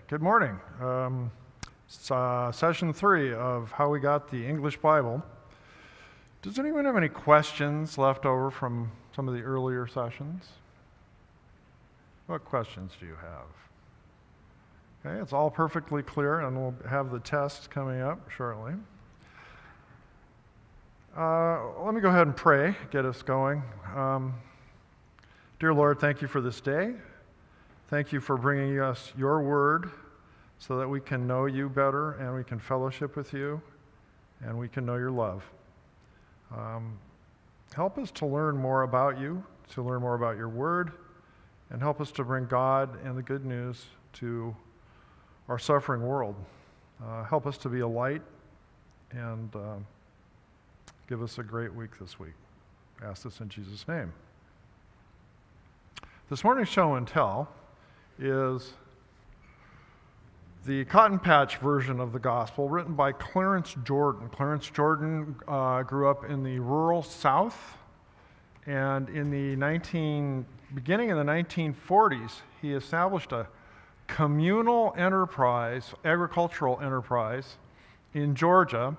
Good morning. It's session 3 of How We Got the English Bible. Does anyone have any questions left over from some of the earlier sessions? What questions do you have? Okay, it's all perfectly clear, and we'll have the test coming up shortly. Let me go ahead and pray, get us going. Dear Lord, thank you for this day. Thank you for bringing us your word so that we can know you better and we can fellowship with you and we can know your love. Help us to learn more about you, to learn more about your word, and help us to bring God and the good news to our suffering world. Help us to be a light and give us a great week this week. I ask this in Jesus' name. This morning's show and tell is the Cotton Patch version of the gospel written by Clarence Jordan. Clarence Jordan grew up in the rural South, and in the beginning of the 1940s, he established a communal enterprise, agricultural enterprise in Georgia.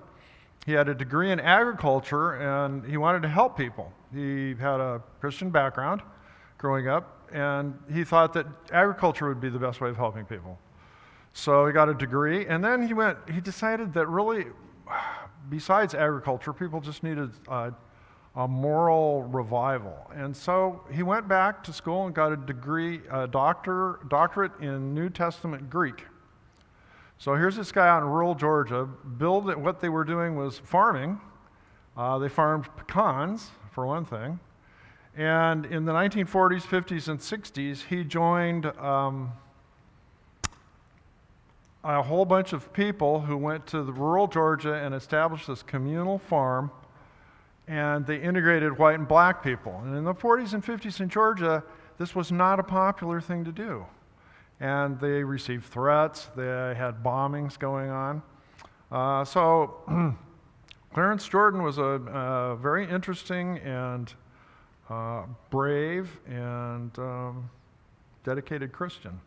He had a degree in agriculture, and he wanted to help people. He had a Christian background growing up, and he thought that agriculture would be the best way of helping people. So he got a degree, and then he decided that really, besides agriculture, people just needed a moral revival. And so he went back to school and got a degree, a doctorate in New Testament Greek. So here's this guy out in rural Georgia. What they were doing was farming. They farmed pecans, for one thing. And in the 1940s, 50s, and 60s, he joined a whole bunch of people who went to the rural Georgia and established this communal farm, and they integrated white and black people. And in the 40s and 50s in Georgia, this was not a popular thing to do. And they received threats, they had bombings going on. So Clarence Jordan was a very interesting and brave and dedicated Christian.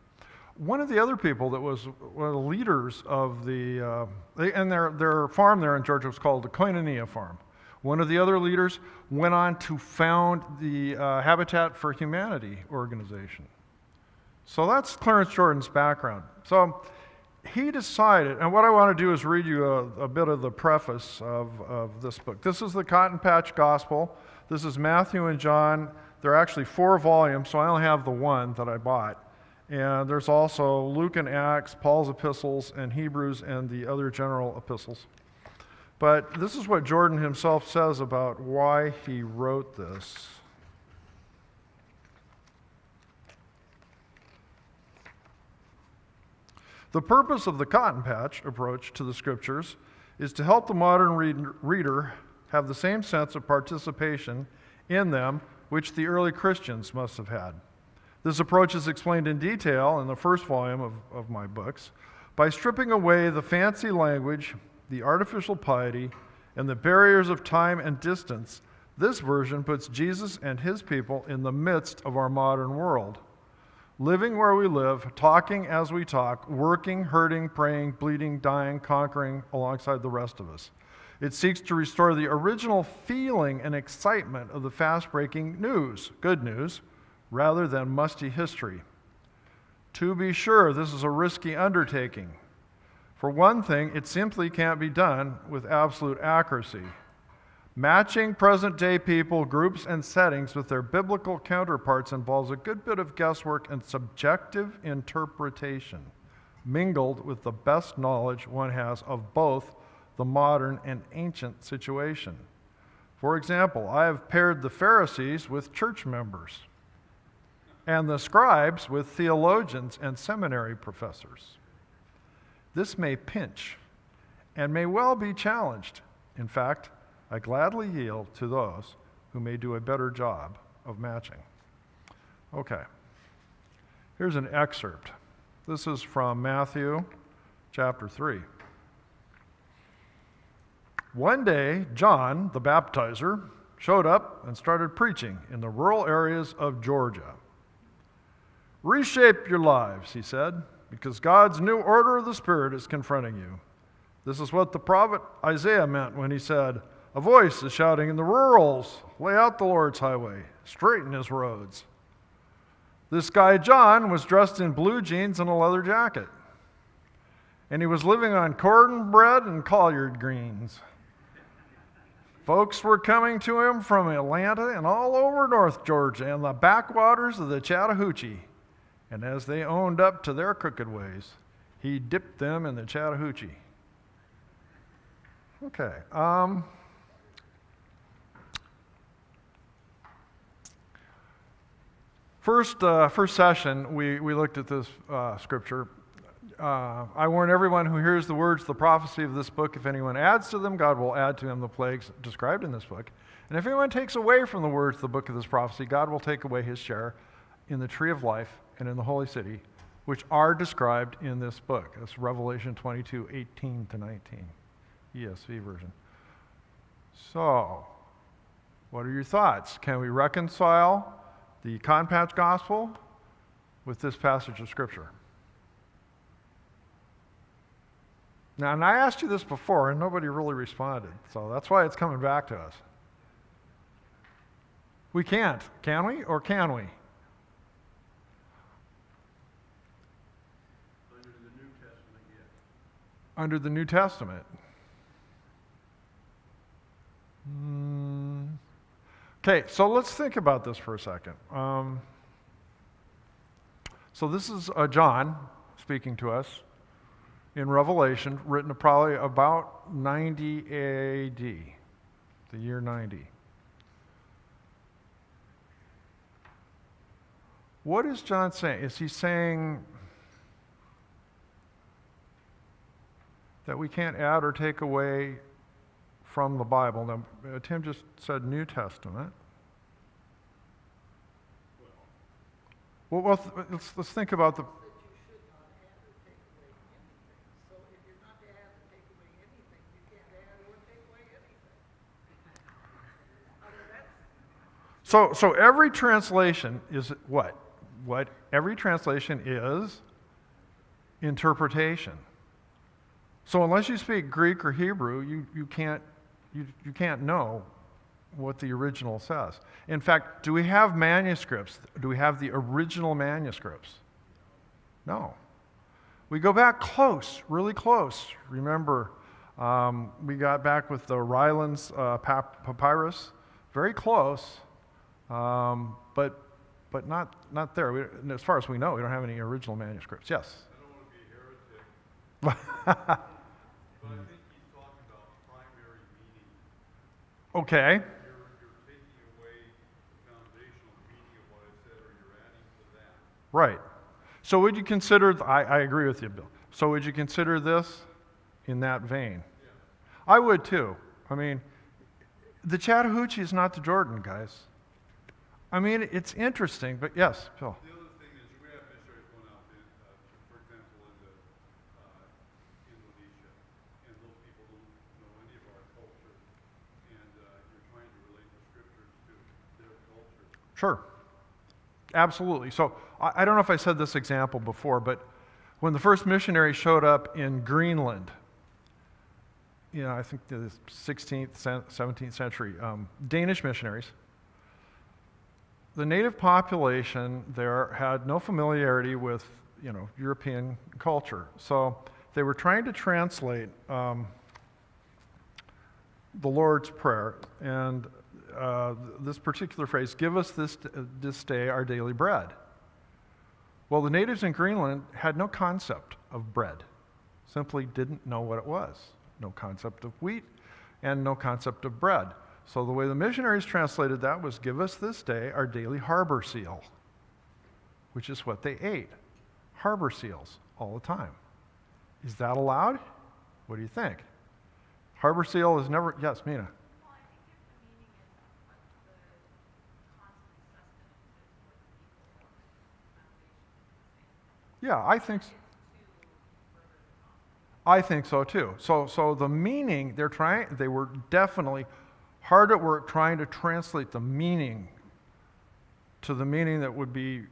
One of the other people that was one of the leaders of their farm there in Georgia was called the Koinonia Farm. One of the other leaders went on to found the Habitat for Humanity organization. So that's Clarence Jordan's background. So he decided, and what I want to do is read you a bit of the preface of this book. This is the Cotton Patch Gospel. This is Matthew and John. They're actually 4 volumes, so I only have the one that I bought. And there's also Luke and Acts, Paul's epistles, and Hebrews, and the other general epistles. But this is what Jordan himself says about why he wrote this. The purpose of the Cotton Patch approach to the Scriptures is to help the modern reader have the same sense of participation in them which the early Christians must have had. This approach is explained in detail in the first volume of my books by stripping away the fancy language, the artificial piety, and the barriers of time and distance. This version puts Jesus and his people in the midst of our modern world, living where we live, talking as we talk, working, hurting, praying, bleeding, dying, conquering alongside the rest of us. It seeks to restore the original feeling and excitement of the fast-breaking news, good news, rather than musty history. To be sure, this is a risky undertaking. For one thing, it simply can't be done with absolute accuracy. Matching present-day people, groups, and settings with their biblical counterparts involves a good bit of guesswork and subjective interpretation, mingled with the best knowledge one has of both the modern and ancient situation. For example, I have paired the Pharisees with church members and the scribes with theologians and seminary professors. This may pinch and may well be challenged. In fact, I gladly yield to those who may do a better job of matching. Okay, here's an excerpt. This is from Matthew chapter 3. One day, John, the baptizer, showed up and started preaching in the rural areas of Georgia. "Reshape your lives," he said. because God's new order of the Spirit is confronting you. This is what the prophet Isaiah meant when he said, "A voice is shouting in the rurals, lay out the Lord's highway, straighten his roads." This guy John was dressed in blue jeans and a leather jacket. And he was living on cornbread and collard greens. Folks were coming to him from Atlanta and all over North Georgia and the backwaters of the Chattahoochee. And as they owned up to their crooked ways, he dipped them in the Chattahoochee. Okay. First session, we looked at this scripture. I warn everyone who hears the words of the prophecy of this book, if anyone adds to them, God will add to him the plagues described in this book. And if anyone takes away from the words of the book of this prophecy, God will take away his share in the tree of life and in the holy city, which are described in this book. That's Revelation 22:18-19, ESV version. So, what are your thoughts? Can we reconcile the cotton patch gospel with this passage of Scripture? Now, and I asked you this before, and nobody really responded, so that's why it's coming back to us. We can't, can we, or can we? Under the New Testament, yes. Under the New Testament. Okay, so let's think about this for a second. So this is John speaking to us in Revelation, written probably about 90 AD, the year 90. What is John saying? Is he saying that we can't add or take away from the Bible? Now, Tim just said New Testament. Well, let's think about the... So every translation is what? What every translation is interpretation. So unless you speak Greek or Hebrew, you can't know what the original says. In fact, do we have manuscripts? Do we have the original manuscripts? No. We go back close, really close. Remember, we got back with the Ryland's papyrus, very close. But not there. As far as we know, we don't have any original manuscripts. Yes? I don't want to be a heretic, but I think he's talking about primary meaning. Okay. You're taking away the foundational meaning of what I said, or you're adding to that. Right. So would you consider, I agree with you, Bill. So would you consider this in that vein? Yeah. I would too. I mean, the Chattahoochee is not the Jordan, guys. I mean, it's interesting, but yes, Phil. The other thing is we have missionaries going out, for example, into Indonesia, and those people don't know any of our culture, and you're trying to relate the scriptures to their culture. Sure. Absolutely. So I don't know if I said this example before, but when the first missionary showed up in Greenland, I think the 16th, 17th century, Danish missionaries, the native population there had no familiarity with, European culture. So they were trying to translate the Lord's Prayer, and this particular phrase, "Give us this day our daily bread." Well, the natives in Greenland had no concept of bread, simply didn't know what it was. No concept of wheat and no concept of bread. So the way the missionaries translated that was, "Give us this day our daily harbor seal," which is what they ate. Harbor seals all the time. Is that allowed? What do you think? Harbor seal is never, yes, Mina. Well, I think if the meaning is what the constant sustenance is for the people of the foundation. Yeah, I think so. I think so too. So the meaning, they were definitely hard at work trying to translate the meaning to the meaning that would be,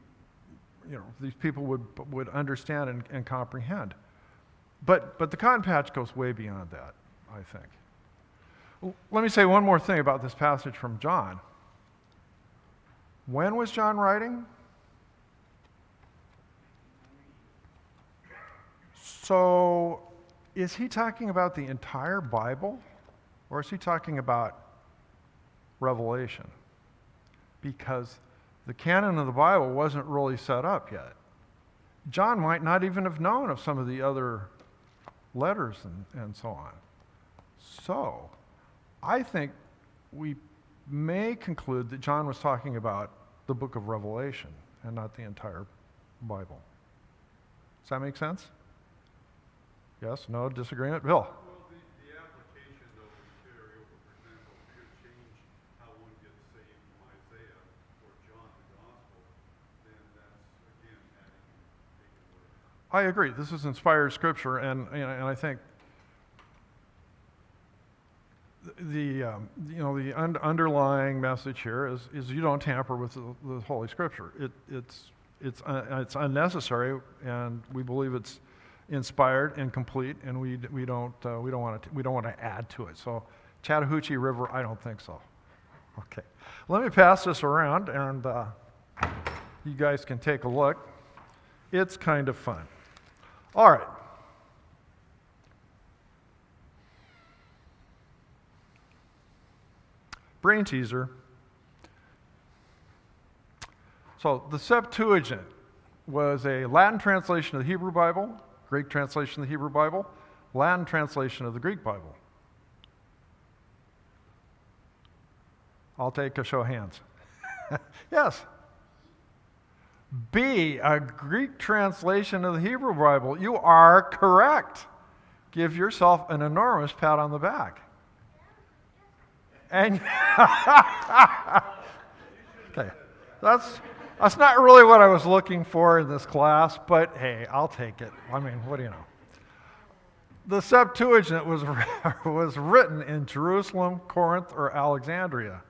these people would understand and comprehend. But the cotton patch goes way beyond that, I think. Let me say one more thing about this passage from John. When was John writing? So, is he talking about the entire Bible, or is he talking about Revelation? Because the canon of the Bible wasn't really set up yet. John might not even have known of some of the other letters and so on. So, I think we may conclude that John was talking about the book of Revelation and not the entire Bible. Does that make sense? Yes? No? Disagreement? Bill? Well, the application of the material, for example, could change how one gets saved from Isaiah or John the Gospel, then that's, again, taking away. I agree. This is inspired scripture, and I think the underlying message here is you don't tamper with the Holy Scripture. It's unnecessary, and we believe it's inspired and complete, and we don't want to add to it. So, Chattahoochee River, I don't think so. Okay, let me pass this around, and you guys can take a look. It's kind of fun. All right. Brain teaser. So the Septuagint was a Latin translation of the Hebrew Bible, Greek translation of the Hebrew Bible, Latin translation of the Greek Bible. I'll take a show of hands. Yes. B, a Greek translation of the Hebrew Bible. You are correct. Give yourself an enormous pat on the back. And okay, that's not really what I was looking for in this class, but hey, I'll take it. I mean, what do you know? The Septuagint was written in Jerusalem, Corinth, or Alexandria.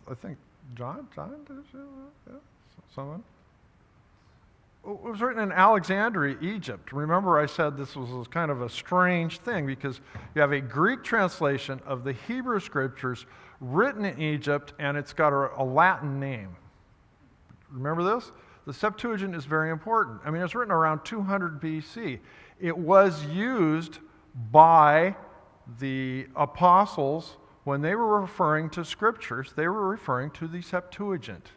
I think John, someone? It was written in Alexandria, Egypt. Remember I said this was kind of a strange thing because you have a Greek translation of the Hebrew Scriptures written in Egypt, and it's got a Latin name. Remember this? The Septuagint is very important. I mean, it was written around 200 BC. It was used by the apostles when they were referring to Scriptures. They were referring to the Septuagint.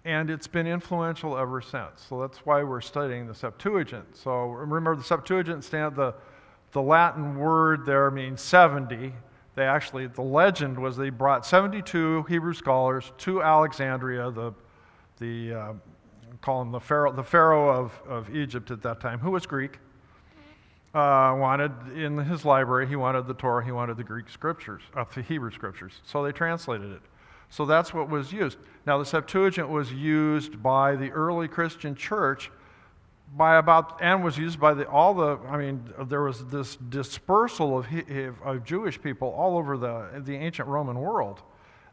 And it's been influential ever since. So that's why we're studying the Septuagint. So remember, the Septuagint the Latin word there means 70. The legend was they brought 72 Hebrew scholars to Alexandria, call him the Pharaoh of Egypt at that time, who was Greek. Wanted in his library, he wanted the Torah, he wanted the Greek scriptures, the Hebrew scriptures. So they translated it. So that's what was used. Now the Septuagint was used by the early Christian church and was used by there was this dispersal of Jewish people all over the ancient Roman world.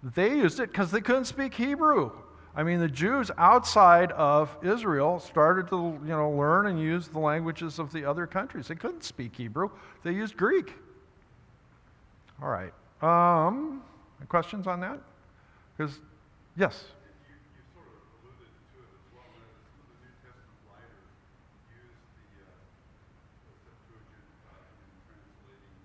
They used it because they couldn't speak Hebrew. I mean, the Jews outside of Israel started to learn and use the languages of the other countries. They couldn't speak Hebrew. They used Greek. All right. Questions on that? Because, yes? You sort of alluded to it as well. Some of the New Testament writers use the Septuagint in translating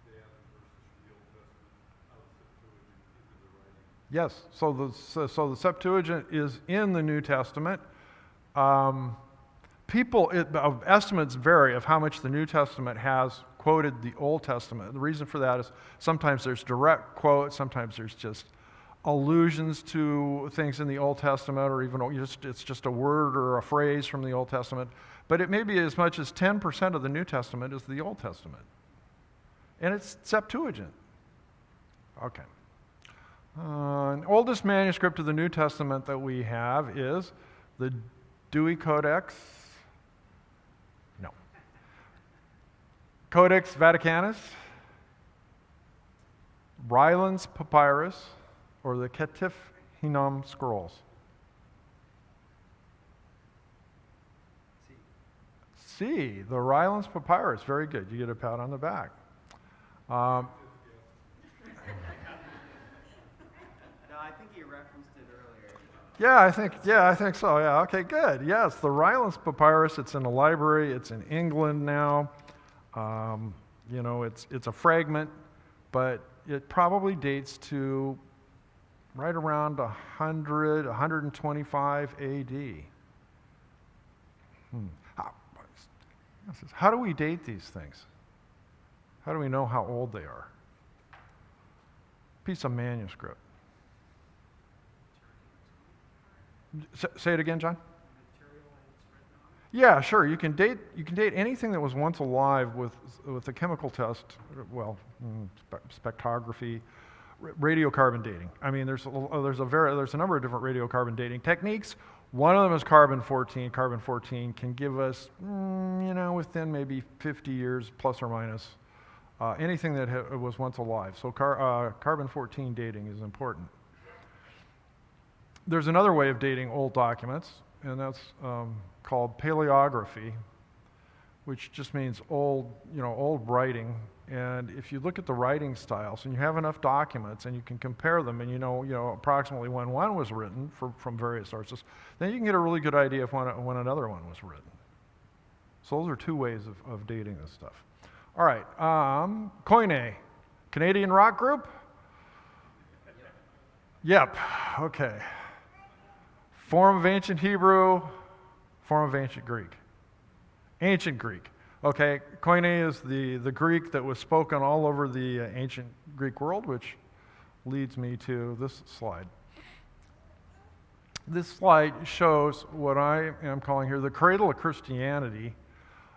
the Adam verses from the Old Testament out of the Septuagint into the writing. Yes. So the Septuagint is in the New Testament. Estimates vary of how much the New Testament has quoted the Old Testament. The reason for that is sometimes there's direct quotes, sometimes there's just allusions to things in the Old Testament, or even it's just a word or a phrase from the Old Testament. But it may be as much as 10% of the New Testament is the Old Testament. And it's Septuagint. Okay. The oldest manuscript of the New Testament that we have is the Dewey Codex. No. Codex Vaticanus, Ryland's Papyrus, or the Ketif Hinnom scrolls? C, the Rylands Papyrus. Very good. You get a pat on the back. No, I think he referenced it earlier. Yeah, I think so. Yeah, okay, good. Yes, the Rylands Papyrus. It's in a library. It's in England now. It's a fragment, but it probably dates to right around 100, 125 A.D. How do we date these things? How do we know how old they are? Piece of manuscript. Say it again, John. Yeah, sure. You can date anything that was once alive with a chemical test. Well, spectrography, radiocarbon dating. I mean, there's a number of different radiocarbon dating techniques. One of them is carbon-14. Carbon-14 can give us, within maybe 50 years, plus or minus, anything that was once alive. So carbon-14 dating is important. There's another way of dating old documents, and that's called paleography, which just means old writing. And if you look at the writing styles, and you have enough documents, and you can compare them, and you know approximately when one was written from various sources, then you can get a really good idea of when another one was written. So those are two ways of dating this stuff. All right, Koine, Canadian rock group? Yep, okay. Form of ancient Hebrew, form of ancient Greek. Ancient Greek. Okay, Koine is the Greek that was spoken all over the ancient Greek world, which leads me to this slide. This slide shows what I am calling here the Cradle of Christianity.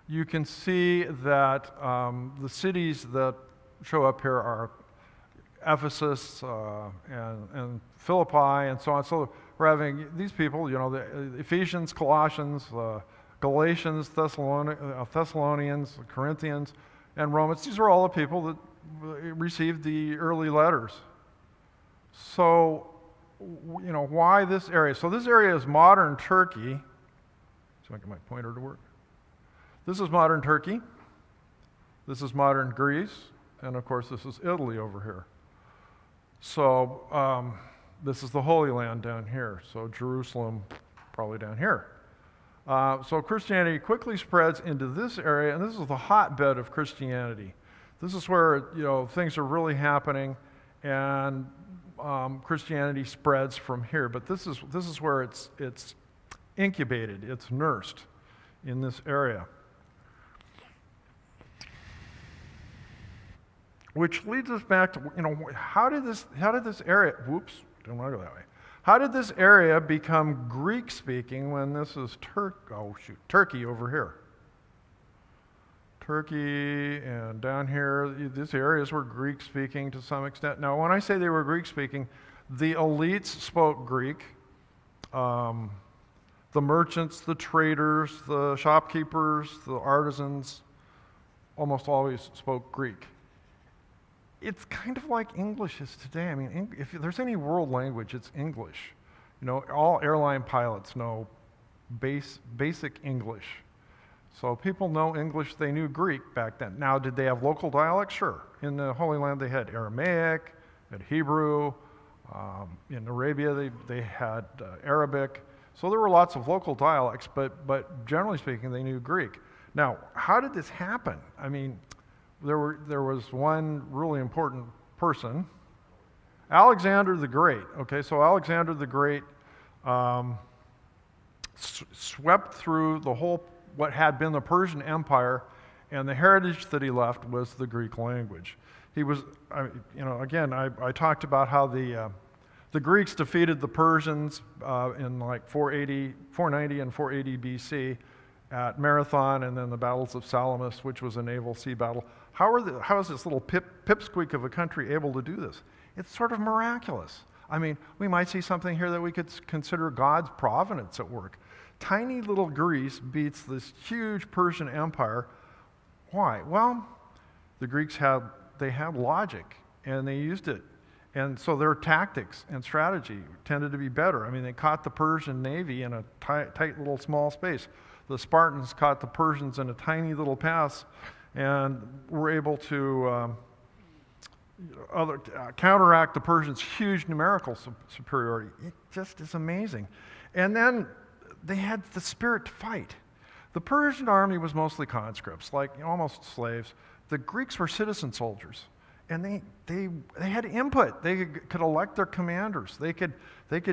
You can see that the cities that show up here are Ephesus and Philippi and so on. So we're having these people, the Ephesians, Colossians, Galatians, Thessalonians, Corinthians, and Romans. These are all the people that received the early letters. So, why this area? So this area is modern Turkey. So I can get my pointer to work. This is modern Turkey. This is modern Greece. And of course, this is Italy over here. So this is the Holy Land down here. So Jerusalem, probably down here. So Christianity quickly spreads into this area, and this is the hotbed of Christianity. This is where things are really happening, and Christianity spreads from here. But this is where it's incubated, it's nursed in this area. Which leads us back to how did this area? Whoops, don't want to go that way. How did this area become Greek-speaking when this is Turkey over here? Turkey and down here, these areas were Greek-speaking to some extent. Now, when I say they were Greek-speaking, the elites spoke Greek. The merchants, the traders, the shopkeepers, the artisans almost always spoke Greek. It's kind of like English is today. I mean, if there's any world language, it's English. All airline pilots know basic English. So people know English, they knew Greek back then. Now, did they have local dialects? Sure. In the Holy Land, they had Aramaic, they had Hebrew. In Arabia, they had Arabic. So there were lots of local dialects, but generally speaking, they knew Greek. Now, how did this happen? I mean, there was one really important person, Alexander the Great. Okay, so Alexander the Great swept through the whole what had been the Persian Empire, and the heritage that he left was the Greek language. He was, again, I talked about how the Greeks defeated the Persians in like 490 and 480 BC at Marathon, and then the battles of Salamis, which was a naval sea battle. How is this little pipsqueak of a country able to do this? It's sort of miraculous. I mean, we might see something here that we could consider God's providence at work. Tiny little Greece beats this huge Persian Empire. Why? Well, the Greeks had logic, and they used it. And so their tactics and strategy tended to be better. I mean, they caught the Persian navy in a tight little small space. The Spartans caught the Persians in a tiny little pass and were able to counteract the Persians' huge numerical superiority. It just is amazing. And then they had the spirit to fight. The Persian army was mostly conscripts, like almost slaves. The Greeks were citizen soldiers, and they had input. They could elect their commanders. They could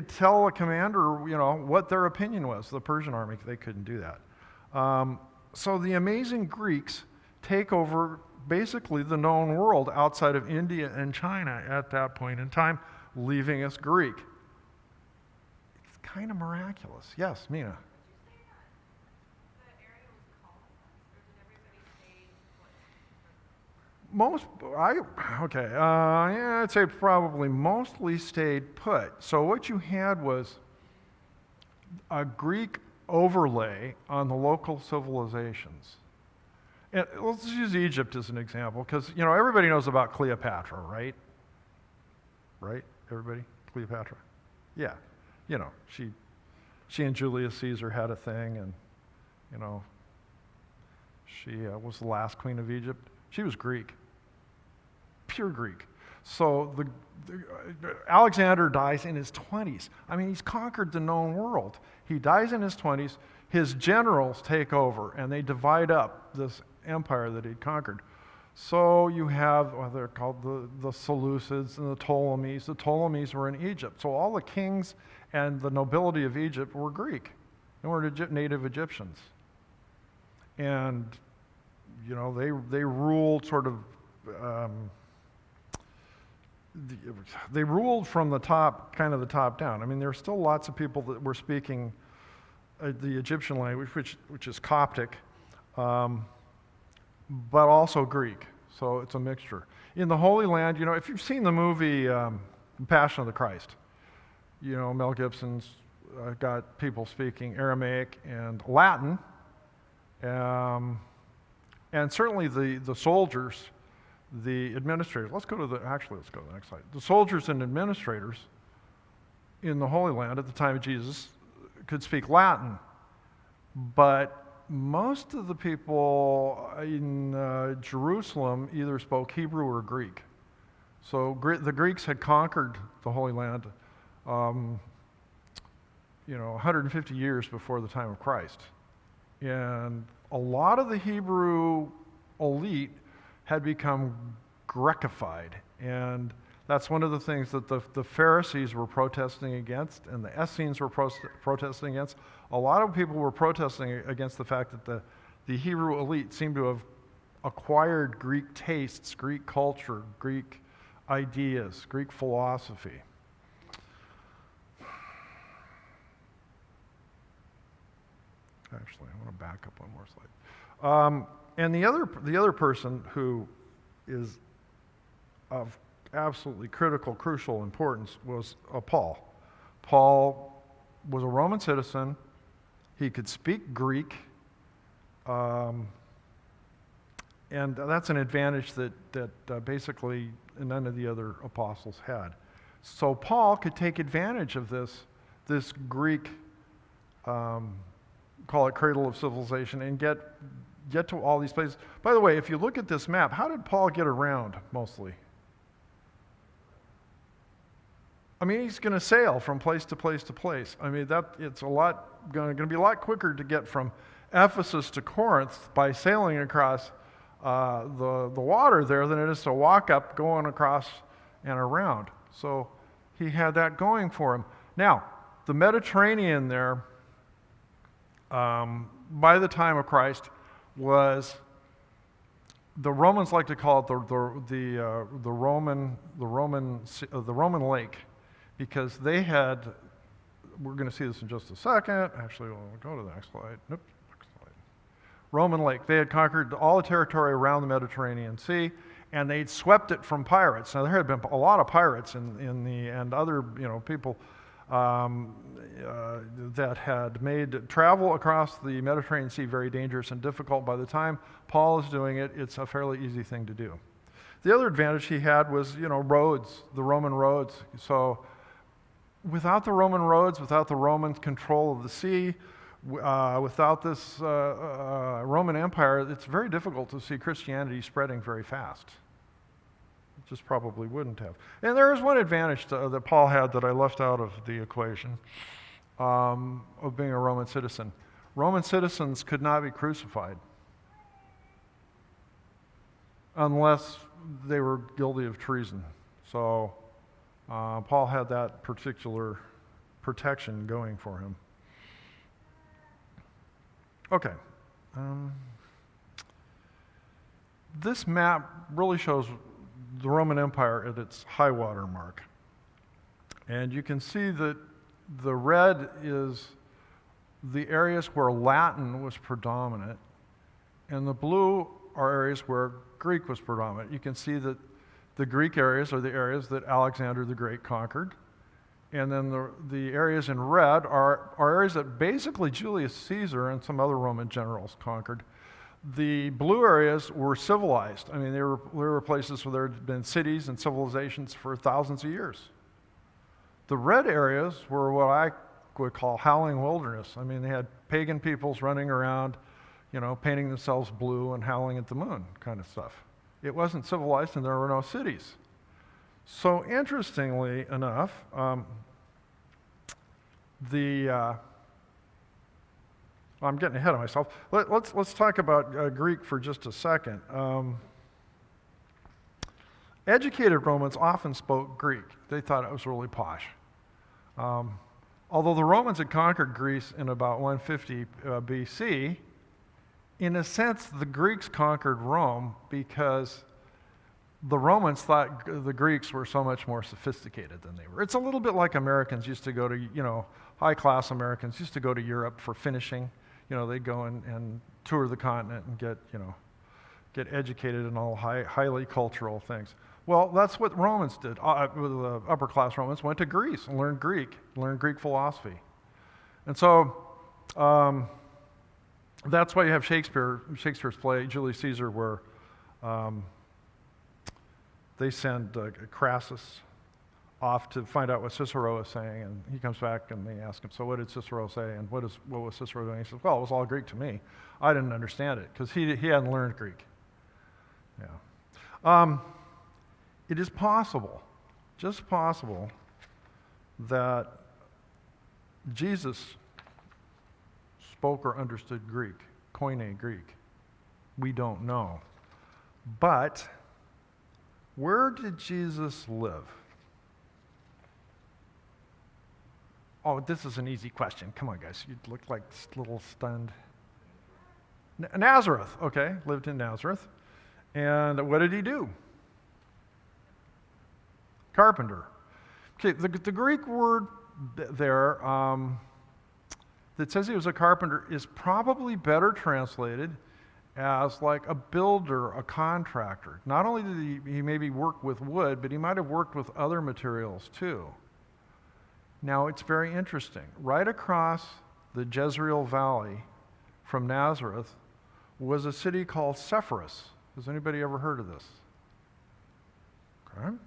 tell a commander, what their opinion was. The Persian army, they couldn't do that. So the amazing Greeks take over basically the known world outside of India and China at that point in time, leaving us Greek. It's kind of miraculous. Yes, Mina. Would you say that the area was colonized, or did everybody stay put? Yeah, I'd say probably mostly stayed put. So what you had was a Greek overlay on the local civilizations. And let's use Egypt as an example, because everybody knows about Cleopatra, right? Right? Everybody? Cleopatra? Yeah. She and Julius Caesar had a thing, and she was the last queen of Egypt. She was Greek, pure Greek. So Alexander dies in his 20s. I mean, he's conquered the known world. He dies in his 20s. His generals take over, and they divide up this empire that he'd conquered. So you have, they're called the Seleucids and the Ptolemies. The Ptolemies were in Egypt. So all the kings and the nobility of Egypt were Greek. They were native Egyptians. And, they ruled sort of, they ruled from the top, kind of the top down. I mean, there are still lots of people that were speaking the Egyptian language, which is Coptic, but also Greek. So it's a mixture. In the Holy Land, if you've seen the movie Passion of the Christ, Mel Gibson's got people speaking Aramaic and Latin, and certainly the soldiers, the administrators. Let's go to the next slide. The soldiers and administrators in the Holy Land at the time of Jesus could speak Latin, but most of the people in Jerusalem either spoke Hebrew or Greek. So the Greeks had conquered the Holy Land 150 years before the time of Christ. And a lot of the Hebrew elite had become Grecified. And that's one of the things that the Pharisees were protesting against, and the Essenes were protesting against. A lot of people were protesting against the fact that the Hebrew elite seemed to have acquired Greek tastes, Greek culture, Greek ideas, Greek philosophy. Actually, I want to back up one more slide. And the other person who is of absolutely crucial importance was Paul. Paul was a Roman citizen. He could speak Greek, and that's an advantage that basically none of the other apostles had. So Paul could take advantage of this Greek, call it cradle of civilization, and get to all these places. By the way, if you look at this map, how did Paul get around mostly? I mean, he's going to sail from place to place to place. I mean, it's going to be a lot quicker to get from Ephesus to Corinth by sailing across the water there than it is to walk up, going across and around. So he had that going for him. Now, the Mediterranean there, by the time of Christ, was, the Romans like to call it the Roman lake, because they had, we're going to see this in just a second. Actually, we'll go to the next slide. Nope, next slide. Roman lake. They had conquered all the territory around the Mediterranean Sea, and they'd swept it from pirates. Now, there had been a lot of pirates and other people that had made travel across the Mediterranean Sea very dangerous and difficult. By the time Paul is doing it, it's a fairly easy thing to do. The other advantage he had was, roads, the Roman roads. So without the Roman roads, without the Roman control of the sea, without this Roman Empire, it's very difficult to see Christianity spreading very fast. It just probably wouldn't have. And there is one advantage that Paul had that I left out of the equation of being a Roman citizen. Roman citizens could not be crucified unless they were guilty of treason. So Paul had that particular protection going for him. Okay. This map really shows the Roman Empire at its high water mark. And you can see that the red is the areas where Latin was predominant, and the blue are areas where Greek was predominant. You can see that the Greek areas are the areas that Alexander the Great conquered, and then the areas in red are areas that basically Julius Caesar and some other Roman generals conquered. The blue areas were civilized. I mean, there were places where there had been cities and civilizations for thousands of years. The red areas were what I would call howling wilderness. I mean, they had pagan peoples running around, painting themselves blue and howling at the moon kind of stuff. It wasn't civilized and there were no cities. So interestingly enough, I'm getting ahead of myself. Let's talk about Greek for just a second. Educated Romans often spoke Greek. They thought it was really posh. Although the Romans had conquered Greece in about 150 BC, in a sense, the Greeks conquered Rome because the Romans thought the Greeks were so much more sophisticated than they were. It's a little bit like Americans used to go to, high-class Americans used to go to Europe for finishing. They'd go and tour the continent and get educated in all highly cultural things. Well, that's what Romans did. The upper-class Romans went to Greece and learned Greek philosophy. And so that's why you have Shakespeare's play, Julius Caesar, where they send Crassus off to find out what Cicero is saying, and he comes back and they ask him, so what did Cicero say, and what was Cicero doing? He says, well, it was all Greek to me. I didn't understand it, because he hadn't learned Greek. Yeah. It is possible, just possible, that Jesus spoke or understood Greek, Koine Greek. We don't know. But where did Jesus live? Oh, this is an easy question. Come on, guys. You look like a little stunned. Nazareth, okay. Lived in Nazareth. And what did he do? Carpenter. Okay, the Greek word there that says he was a carpenter is probably better translated as like a builder, a contractor. Not only did he maybe work with wood, but he might have worked with other materials too. Now, it's very interesting. Right across the Jezreel Valley from Nazareth was a city called Cepharus. Has anybody ever heard of this? Okay.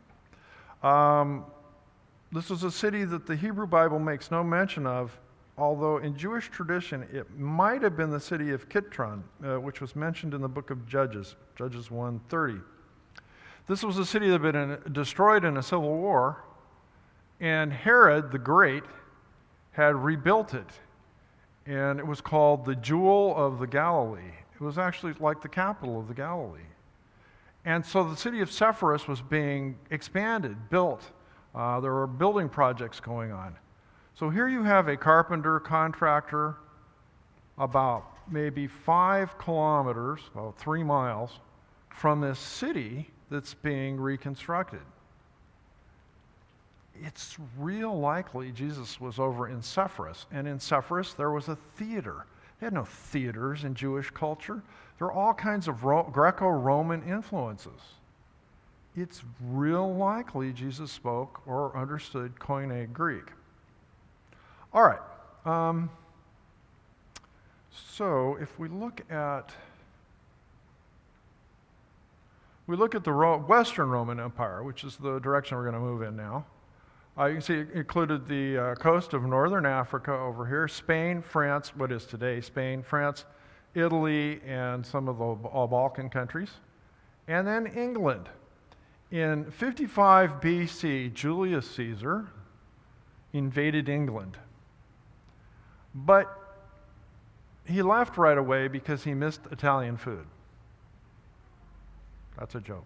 This was a city that the Hebrew Bible makes no mention of, although in Jewish tradition it might have been the city of Kitron, which was mentioned in the book of Judges, Judges 1:30. This was a city that had been destroyed in a civil war, and Herod the Great had rebuilt it, and it was called the Jewel of the Galilee. It was actually like the capital of the Galilee. And so the city of Cepharus was being expanded, built. There were building projects going on. So here you have a carpenter contractor about maybe 5 kilometers, about 3 miles, from this city that's being reconstructed. It's real likely Jesus was over in Cepharus, and in Cepharus there was a theater. They had no theaters in Jewish culture. There are all kinds of Greco-Roman influences. It's real likely Jesus spoke or understood Koine Greek. All right. So if we look at we look at the Western Roman Empire, which is the direction we're going to move in now. You can see it included the coast of northern Africa over here, Spain, France, what is today Spain, France, Italy, and some of the Balkan countries, and then England. In 55 BC, Julius Caesar invaded England. But he left right away because he missed Italian food. That's a joke.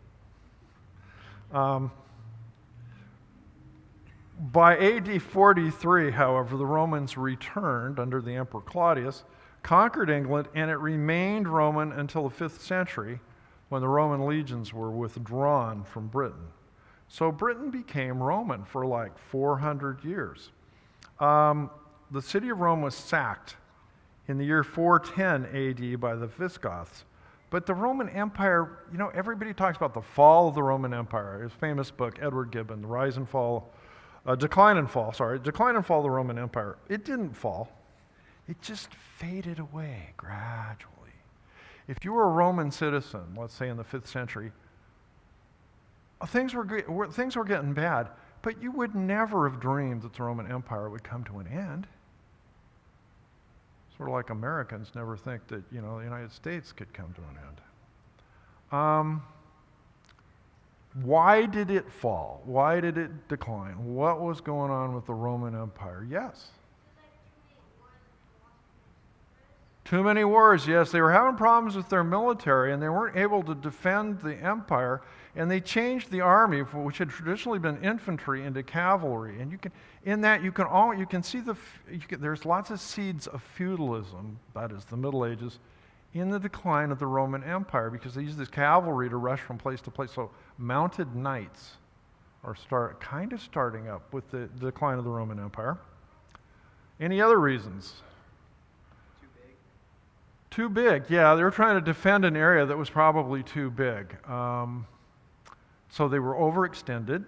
By AD 43, however, the Romans returned under the Emperor Claudius, conquered England, and it remained Roman until the 5th century when the Roman legions were withdrawn from Britain. So Britain became Roman for like 400 years. The city of Rome was sacked in the year 410 AD by the Visigoths. But the Roman Empire, you know, everybody talks about the fall of the Roman Empire. His famous book, Edward Gibbon, The Rise and Fall, Decline and Fall of the Roman Empire. It didn't fall. It just faded away gradually. If you were a Roman citizen, let's say in the 5th century, things were getting bad, but you would never have dreamed that the Roman Empire would come to an end. Sort of like Americans never think that, you know, the United States could come to an end. Why did it fall? Why did it decline? What was going on with the Roman Empire? Yes. Too many wars, yes. They were having problems with their military, and they weren't able to defend the empire, and they changed the army, which had traditionally been infantry, into cavalry. And you can see there's lots of seeds of feudalism, that is the Middle Ages, in the decline of the Roman Empire, because they used this cavalry to rush from place to place. So mounted knights are starting up with the decline of the Roman Empire. Any other reasons? Too big, yeah. They were trying to defend an area that was probably too big. So they were overextended.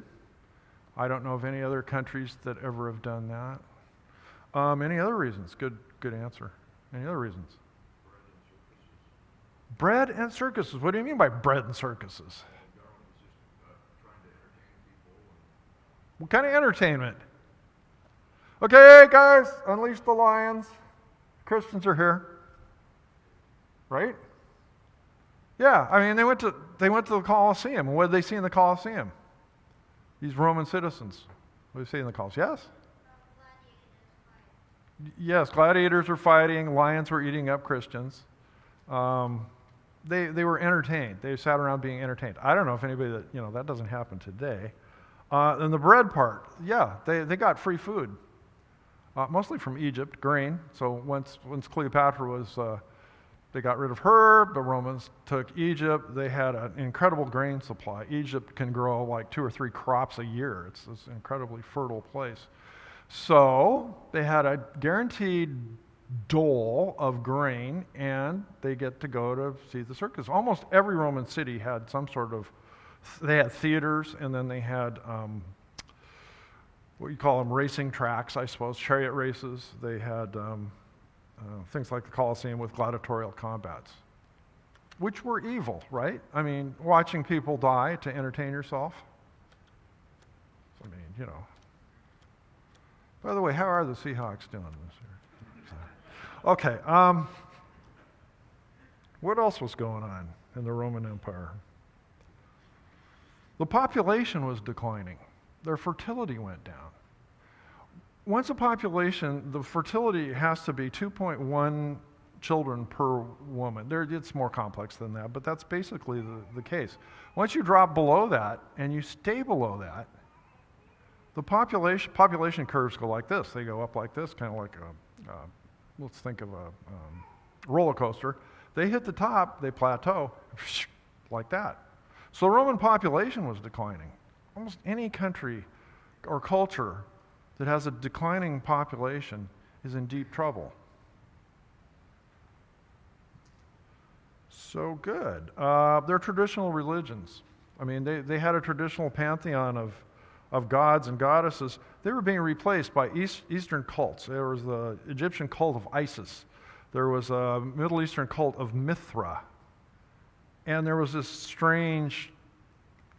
I don't know of any other countries that ever have done that. Any other reasons? Good answer. Any other reasons? Bread and circuses. What do you mean by bread and circuses? What kind of entertainment? Okay, guys, unleash the lions. Christians are here. Right? Yeah, I mean, they went to the Colosseum. And what did they see in the Colosseum? These Roman citizens. What did they see in the Colosseum? Yes? Yes, gladiators were fighting. Lions were eating up Christians. They were entertained. They sat around being entertained. I don't know if anybody that doesn't happen today. And the bread part, yeah, they got free food, mostly from Egypt, grain. So once Cleopatra was, they got rid of her. The Romans took Egypt. They had an incredible grain supply. Egypt can grow like 2 or 3 crops a year. It's this incredibly fertile place. So they had a guaranteed dole of grain, and they get to go to see the circus. Almost every Roman city had some sort of, they had theaters, and then they had what you call them, racing tracks, I suppose, chariot races. They had things like the Colosseum with gladiatorial combats, which were evil, right? I mean, watching people die to entertain yourself. I mean, you know. By the way, how are the Seahawks doing this year? Okay. What else was going on in the Roman Empire? The population was declining. Their fertility went down. Once a population, the fertility has to be 2.1 children per woman. It's more complex than that, but that's basically the case. Once you drop below that, and you stay below that, the population curves go like this. They go up like this, kind of like let's think of a roller coaster. They hit the top, they plateau, like that. So the Roman population was declining. Almost any country or culture that has a declining population is in deep trouble. So good. Their traditional religions. I mean, they had a traditional pantheon of gods and goddesses. They were being replaced by Eastern cults. There was the Egyptian cult of Isis. There was a Middle Eastern cult of Mithra. And there was this strange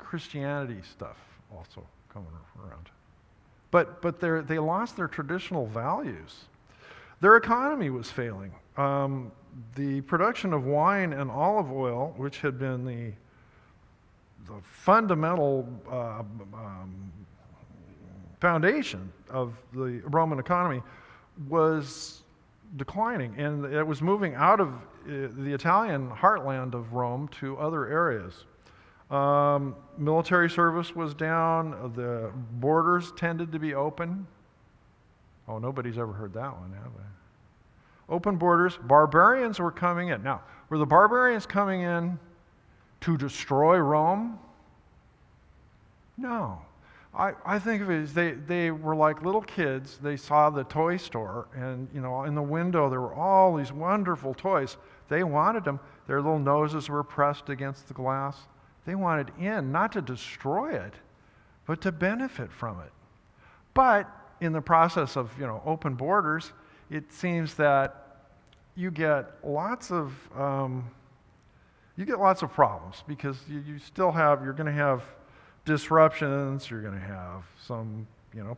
Christianity stuff also coming around. But they lost their traditional values. Their economy was failing. The production of wine and olive oil, which had been the fundamental foundation of the Roman economy, was declining, and it was moving out of the Italian heartland of Rome to other areas. Military service was down. The borders tended to be open. Oh, nobody's ever heard that one, have they? Open borders. Barbarians were coming in. Now, were the barbarians coming in to destroy Rome? No. I think of it as they were like little kids. They saw the toy store, and in the window there were all these wonderful toys. They wanted them. Their little noses were pressed against the glass. They wanted in, not to destroy it, but to benefit from it. But in the process of open borders, it seems that you get lots of problems, because you're going to have disruptions. You're going to have some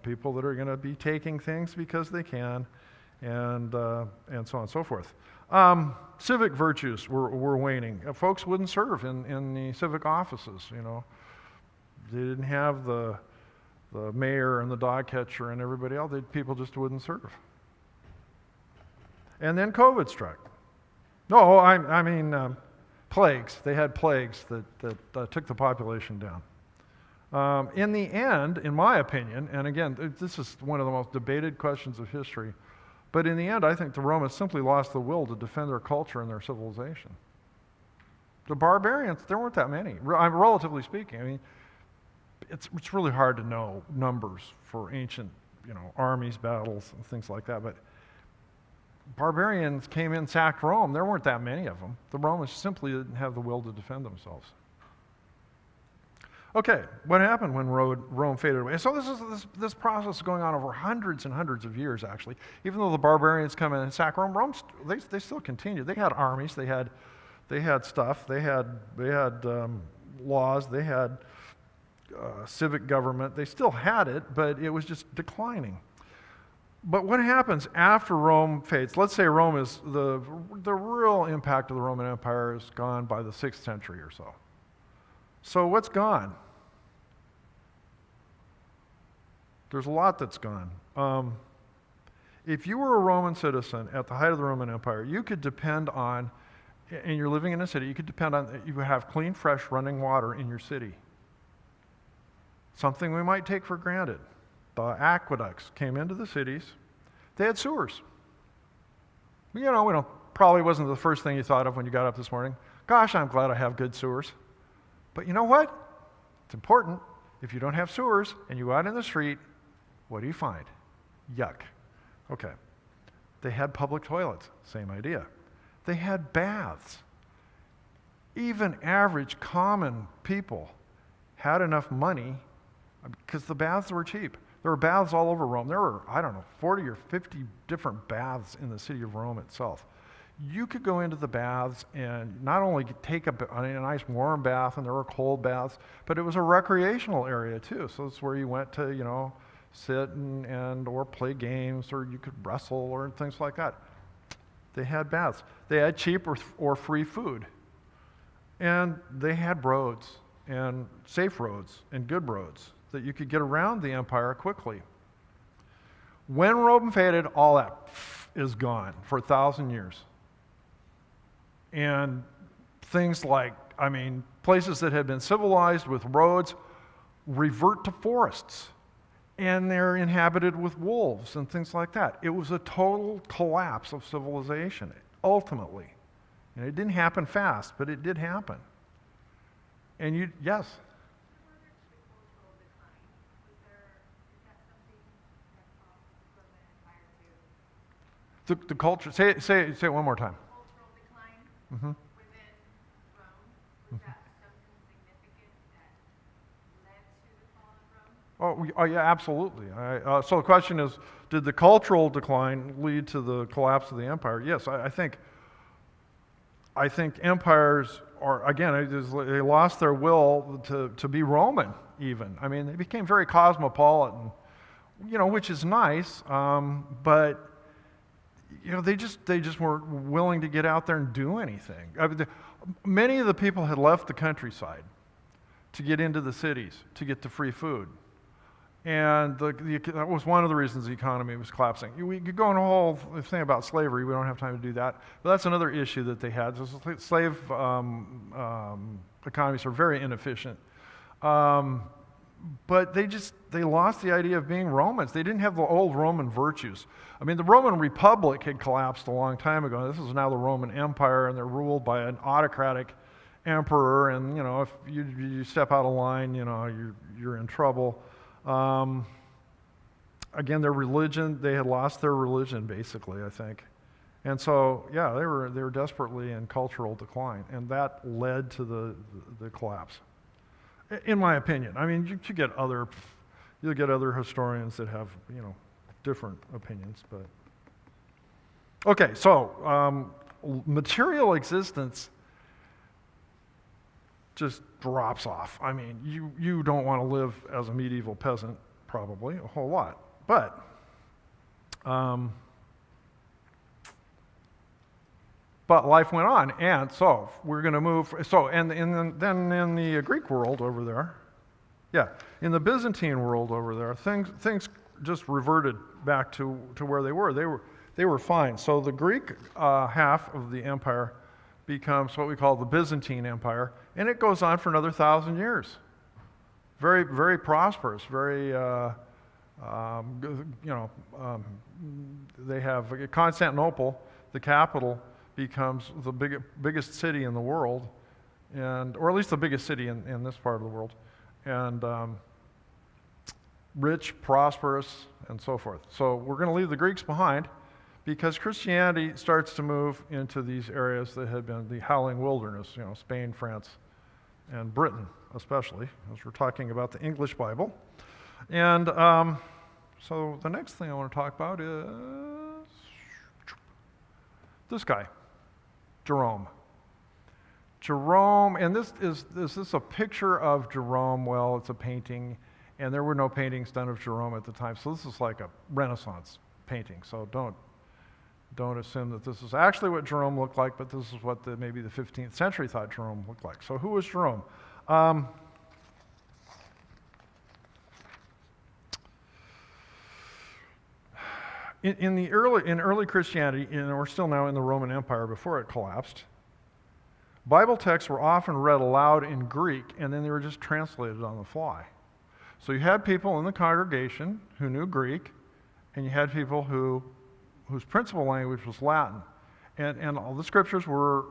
people that are going to be taking things because they can, and so on and so forth. Civic virtues were waning. Folks wouldn't serve in the civic offices. They didn't have the mayor and the dog catcher and everybody else. People just wouldn't serve. And then COVID struck. No, I mean plagues. They had plagues that took the population down. In the end, in my opinion, and again, this is one of the most debated questions of history, but in the end, I think the Romans simply lost the will to defend their culture and their civilization. The barbarians, there weren't that many, relatively speaking. I mean, it's really hard to know numbers for ancient, armies, battles, and things like that, but barbarians came in, sacked Rome. There weren't that many of them. The Romans simply didn't have the will to defend themselves. Okay, what happened when Rome faded away? So this process is going on over hundreds and hundreds of years, actually. Even though the barbarians come in and sack Rome, they still continued. They had armies, they had stuff, they had laws, they had civic government. They still had it, but it was just declining. But what happens after Rome fades? Let's say Rome is the real impact of the Roman Empire is gone by the 6th century or so. So what's gone? There's a lot that's gone. If you were a Roman citizen at the height of the Roman Empire, you could depend on, and you're living in a city, you could depend on, you would have clean, fresh, running water in your city. Something we might take for granted. The aqueducts came into the cities. They had sewers. Probably wasn't the first thing you thought of when you got up this morning. Gosh, I'm glad I have good sewers. But you know what? It's important. If you don't have sewers and you go out in the street, what do you find? Yuck. Okay. They had public toilets. Same idea. They had baths. Even average, common people had enough money because the baths were cheap. There were baths all over Rome. There were, 40 or 50 different baths in the city of Rome itself. You could go into the baths and not only take a nice warm bath, and there were cold baths, but it was a recreational area too. So it's where you went to, sit and or play games, or you could wrestle or things like that. They had baths. They had cheap or free food. And they had roads, and safe roads, and good roads that you could get around the empire quickly. When Rome faded, all that is gone for 1,000 years. And things like, places that had been civilized with roads revert to forests, and they're inhabited with wolves and things like that. It was a total collapse of civilization, ultimately. And it didn't happen fast, but it did happen. And yes? The culture, say it one more time. Cultural decline Mm-hmm. within Rome, was that something significant that led to the fall of Rome? Oh, yeah, absolutely. So the question is, did the cultural decline lead to the collapse of the empire? Yes, I think I think empires are, again, they lost their will to be Roman even. I mean, they became very cosmopolitan, which is nice, but they just weren't willing to get out there and do anything. I mean, many of the people had left the countryside to get into the cities, to get to free food. And that was one of the reasons the economy was collapsing. We could go on a whole thing about slavery. We don't have time to do that. But that's another issue that they had. Slave economies are very inefficient. But they lost the idea of being Romans. They didn't have the old Roman virtues. I mean, the Roman Republic had collapsed a long time ago. This is now the Roman Empire, and they're ruled by an autocratic emperor. And if you step out of line, you're in trouble. Again, their religion, they had lost their religion, basically, I think. And so, yeah, they were desperately in cultural decline, and that led to the collapse, in my opinion. I mean, you'll get other historians that have, different opinions, but. Okay, so material existence just drops off. I mean, you don't want to live as a medieval peasant, probably, a whole lot. But life went on, and so we're going to move. So, and then in the Greek world over there, in the Byzantine world over there, things just reverted back to where they were. They were fine. So the Greek half of the empire becomes what we call the Byzantine Empire, and it goes on for another 1,000 years. Very, very prosperous. Very, they have Constantinople, the capital, becomes the biggest city in the world, or at least the biggest city in this part of the world, and rich, prosperous, and so forth. So we're going to leave the Greeks behind, because Christianity starts to move into these areas that had been the howling wilderness, Spain, France, and Britain especially, as we're talking about the English Bible. And so the next thing I want to talk about is this guy, Jerome. Jerome, and is this a picture of Jerome? Well, it's a painting, and there were no paintings done of Jerome at the time, so this is like a Renaissance painting, so don't assume that this is actually what Jerome looked like, but this is what maybe the 15th century thought Jerome looked like. So who was Jerome? In early Christianity, and we're still now in the Roman Empire before it collapsed, Bible texts were often read aloud in Greek, and then they were just translated on the fly. So you had people in the congregation who knew Greek, and you had people whose principal language was Latin. And all the scriptures were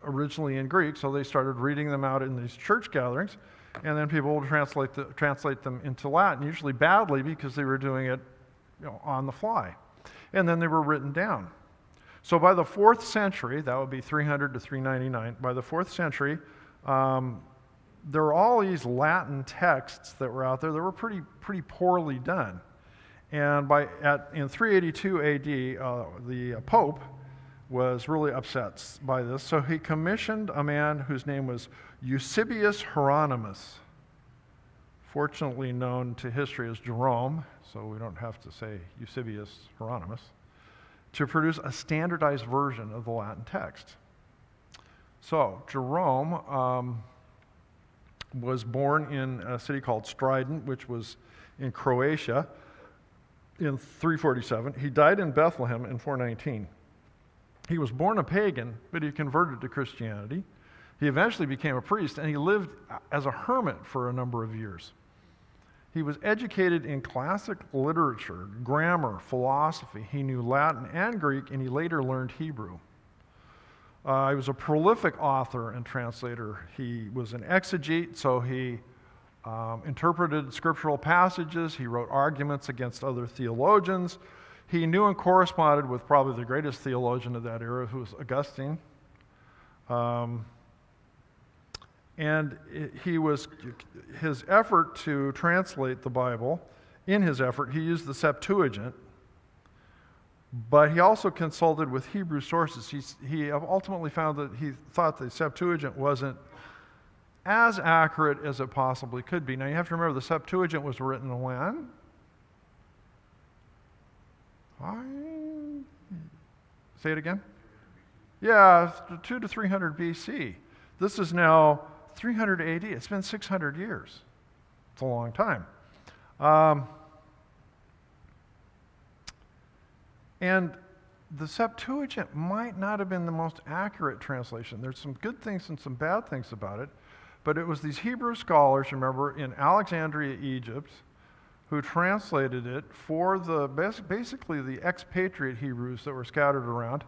originally in Greek, so they started reading them out in these church gatherings, and then people would translate them into Latin, usually badly because they were doing it on the fly. And then they were written down. So by the 4th century, that would be 300 to 399, by the 4th century, there were all these Latin texts that were out there that were pretty poorly done. And in 382 AD, the Pope was really upset by this, so he commissioned a man whose name was Eusebius Hieronymus, fortunately known to history as Jerome, so we don't have to say Eusebius Hieronymus, to produce a standardized version of the Latin text. So Jerome was born in a city called Stridon, which was in Croatia, in 347. He died in Bethlehem in 419. He was born a pagan, but he converted to Christianity. He eventually became a priest, and he lived as a hermit for a number of years. He was educated in classic literature, grammar, philosophy. He knew Latin and Greek, and he later learned Hebrew. He was a prolific author and translator. He was an exegete, so he interpreted scriptural passages. He wrote arguments against other theologians. He knew and corresponded with probably the greatest theologian of that era, who was Augustine. And his effort to translate the Bible, in his effort, he used the Septuagint, But he also consulted with Hebrew sources. He ultimately found that he thought the Septuagint wasn't as accurate as it possibly could be. Now you have to remember the Septuagint was written when? Say it again? Yeah, 2 to 300 BC. This is now 300 AD. It's been 600 years. It's a long time. And the Septuagint might not have been the most accurate translation. There's some good things and some bad things about it, but it was these Hebrew scholars, remember, in Alexandria, Egypt, who translated it for basically the expatriate Hebrews that were scattered around,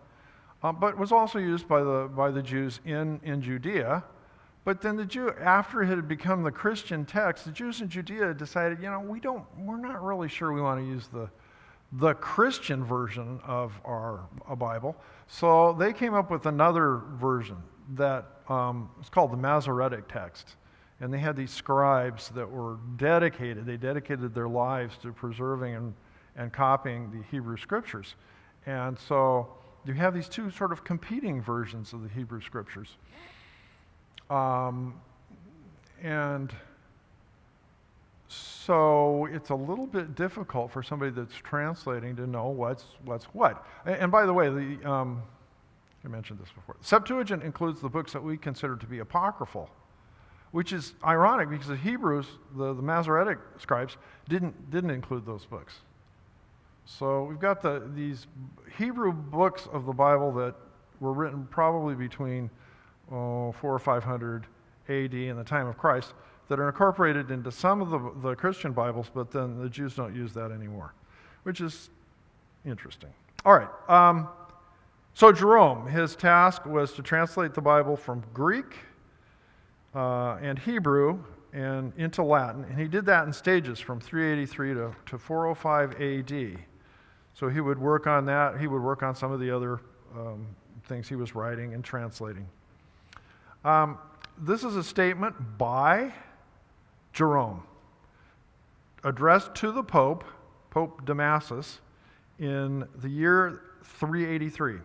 but was also used by the Jews in Judea. But then after it had become the Christian text, the Jews in Judea decided, we're not really sure we want to use the Christian version of our Bible. So they came up with another version that it's called the Masoretic Text. And they had these scribes that were dedicated. They dedicated their lives to preserving and copying the Hebrew Scriptures. And so you have these two sort of competing versions of the Hebrew Scriptures. And so it's a little bit difficult for somebody that's translating to know what's what. And by the way, I mentioned this before. The Septuagint includes the books that we consider to be apocryphal, which is ironic because the Hebrews, the Masoretic scribes, didn't include those books. So we've got these Hebrew books of the Bible that were written probably between 400 or 500 AD in the time of Christ that are incorporated into some of the Christian Bibles, but then the Jews don't use that anymore, which is interesting. All right. So Jerome, his task was to translate the Bible from Greek and Hebrew and into Latin, and he did that in stages from 383 to 405 AD. So he would work on that. He would work on some of the other things he was writing and translating. This is a statement by Jerome, addressed to the Pope Damasus, in the year 383.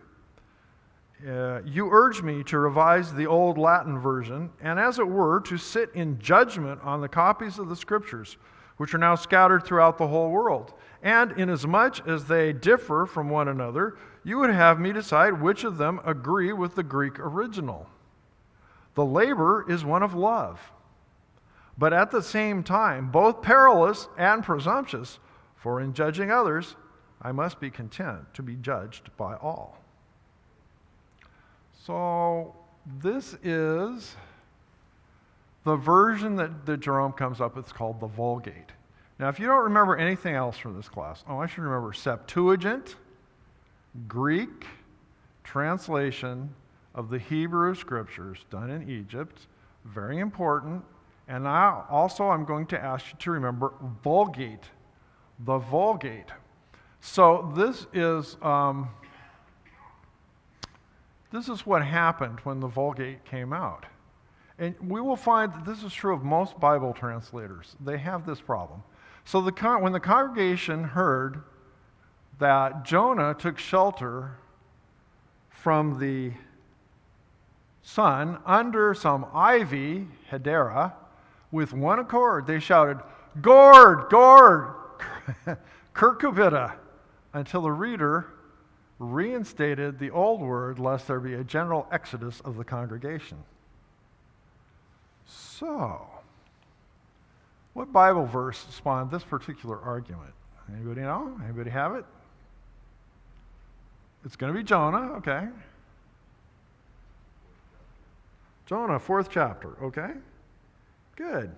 You urge me to revise the old Latin version, and as it were, to sit in judgment on the copies of the Scriptures, which are now scattered throughout the whole world. And inasmuch as they differ from one another, you would have me decide which of them agree with the Greek original. The labor is one of love, but at the same time, both perilous and presumptuous, for in judging others, I must be content to be judged by all. So this is the version that Jerome comes up with. It's called the Vulgate. Now, if you don't remember anything else from this class, I want you to remember Septuagint, Greek translation of the Hebrew Scriptures done in Egypt, very important. And now also I'm going to ask you to remember Vulgate, the Vulgate. So this is what happened when the Vulgate came out. And we will find that this is true of most Bible translators. They have this problem. So when the congregation heard that Jonah took shelter from the sun under some ivy, hedera, with one accord, they shouted, "Gourd, gourd, Kirkubita," until the reader reinstated the old word, lest there be a general exodus of the congregation. So, what Bible verse spawned this particular argument? Anybody know? Anybody have it? It's going to be Jonah, okay. Jonah, 4th chapter, okay. Good.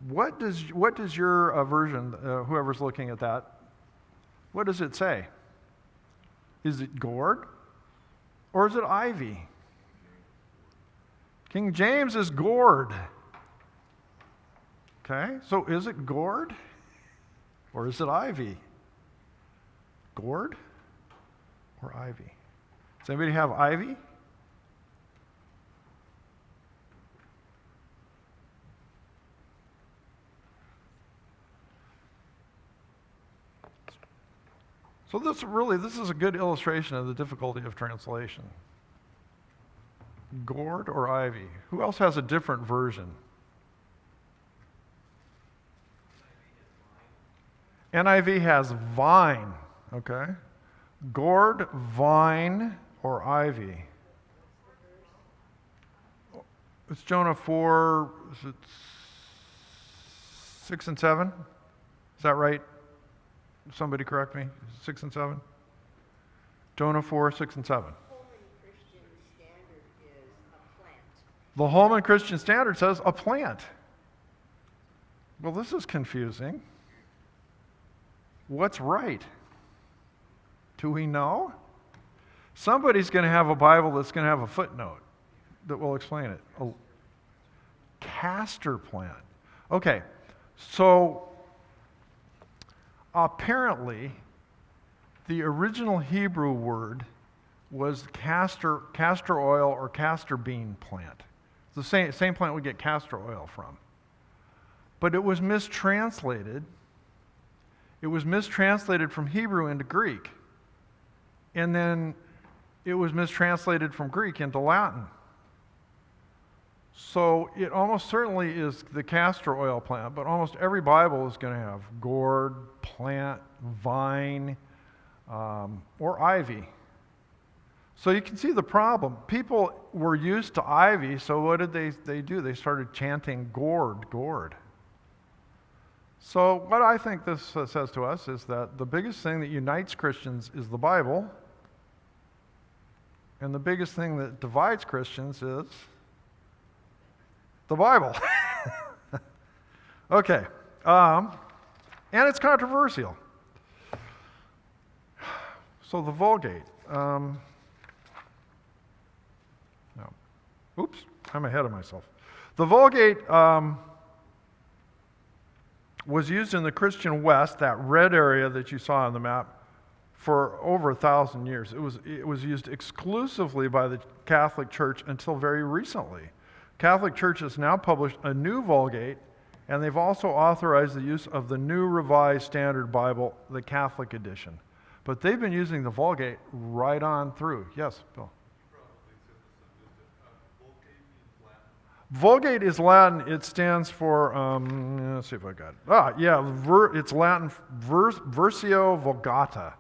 What does your version, whoever's looking at that, what does it say? Is it gourd or is it ivy? King James is gourd. Okay, so is it gourd or is it ivy? Gourd or ivy? Does anybody have ivy? So this is a good illustration of the difficulty of translation. Gourd or ivy? Who else has a different version? NIV has vine, okay? Gourd, vine, or ivy? It's Jonah 4, is it 6 and 7? Is that right? Somebody correct me. 6 and 7? Jonah 4, 6 and 7. The Holman Christian Standard says a plant. Well, this is confusing. What's right? Do we know? Somebody's going to have a Bible that's going to have a footnote that will explain it. A castor plant. Okay, so apparently the original Hebrew word was castor oil or castor bean plant. It's the same plant we get castor oil from. But it was mistranslated. It was mistranslated from Hebrew into Greek. And then it was mistranslated from Greek into Latin. So it almost certainly is the castor oil plant, but almost every Bible is going to have gourd, plant, vine, or ivy. So you can see the problem. People were used to ivy, so what did they do? They started chanting gourd, gourd. So what I think this says to us is that the biggest thing that unites Christians is the Bible, and the biggest thing that divides Christians is the Bible. Okay. And it's controversial. So the Vulgate. No. Oops, I'm ahead of myself. The Vulgate was used in the Christian West, that red area that you saw on the map, for over 1,000 years. It was used exclusively by the Catholic Church until very recently. Catholic Church has now published a new Vulgate, and they've also authorized the use of the New Revised Standard Bible, the Catholic edition. But they've been using the Vulgate right on through. Yes, Bill? Vulgate is Latin. It stands for, let's see if I got it. It's Latin, Versio Vulgata.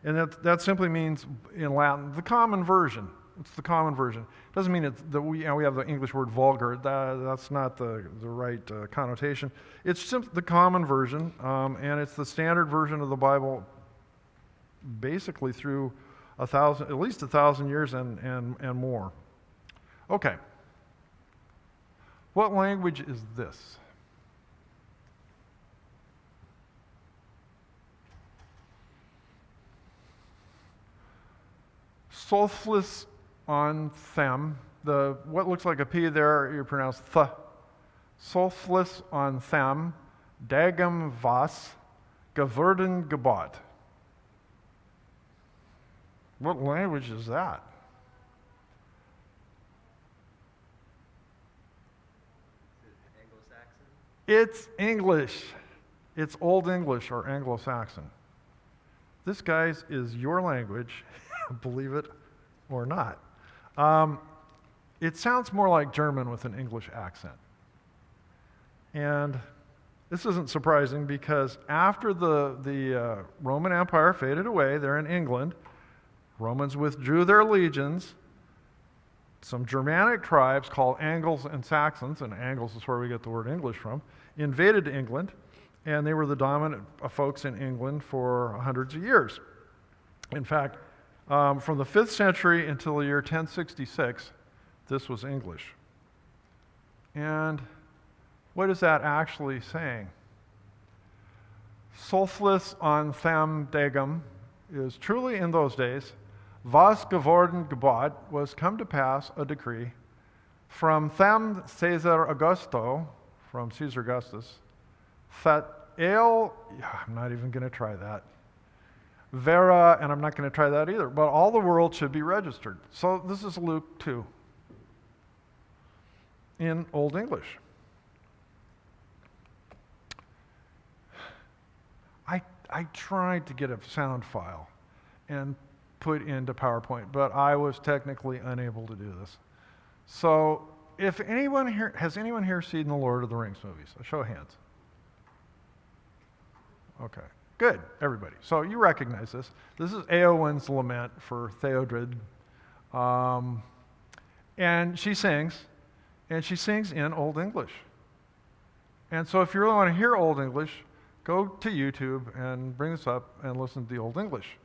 And that simply means, in Latin, the common version. It's the common version. It doesn't mean we have the English word vulgar. That's not the right connotation. It's simply the common version, and it's the standard version of the Bible basically through at least 1,000 years and more. Okay. What language is this? Solflis on them. What looks like a P there, you pronounce th. Solflis on them. Dagam vas. Geworden gebot. What language is that? It's English. It's Old English or Anglo-Saxon. This, guys, is your language, believe it or not. It sounds more like German with an English accent. And this isn't surprising because after the Roman Empire faded away, they're in England, Romans withdrew their legions. Some Germanic tribes called Angles and Saxons, and Angles is where we get the word English from, invaded England, and they were the dominant folks in England for hundreds of years. In fact, from the 5th century until the year 1066, this was English. And what is that actually saying? Solflis on them dagam is truly in those days, was geworden gebot, was come to pass a decree, from them Caesar Augusto, from Caesar Augustus, that I'm not even going to try that, vera, and I'm not going to try that either, but all the world should be registered. So this is Luke 2 in Old English. I tried to get a sound file. and put into PowerPoint, but I was technically unable to do this. So if anyone here, has anyone here seen the Lord of the Rings movies? A show of hands. Okay, good, everybody. So you recognize this. This is Eowyn's lament for Theodred. And she sings in Old English. And so if you really want to hear Old English, go to YouTube and bring this up and listen to the Old English.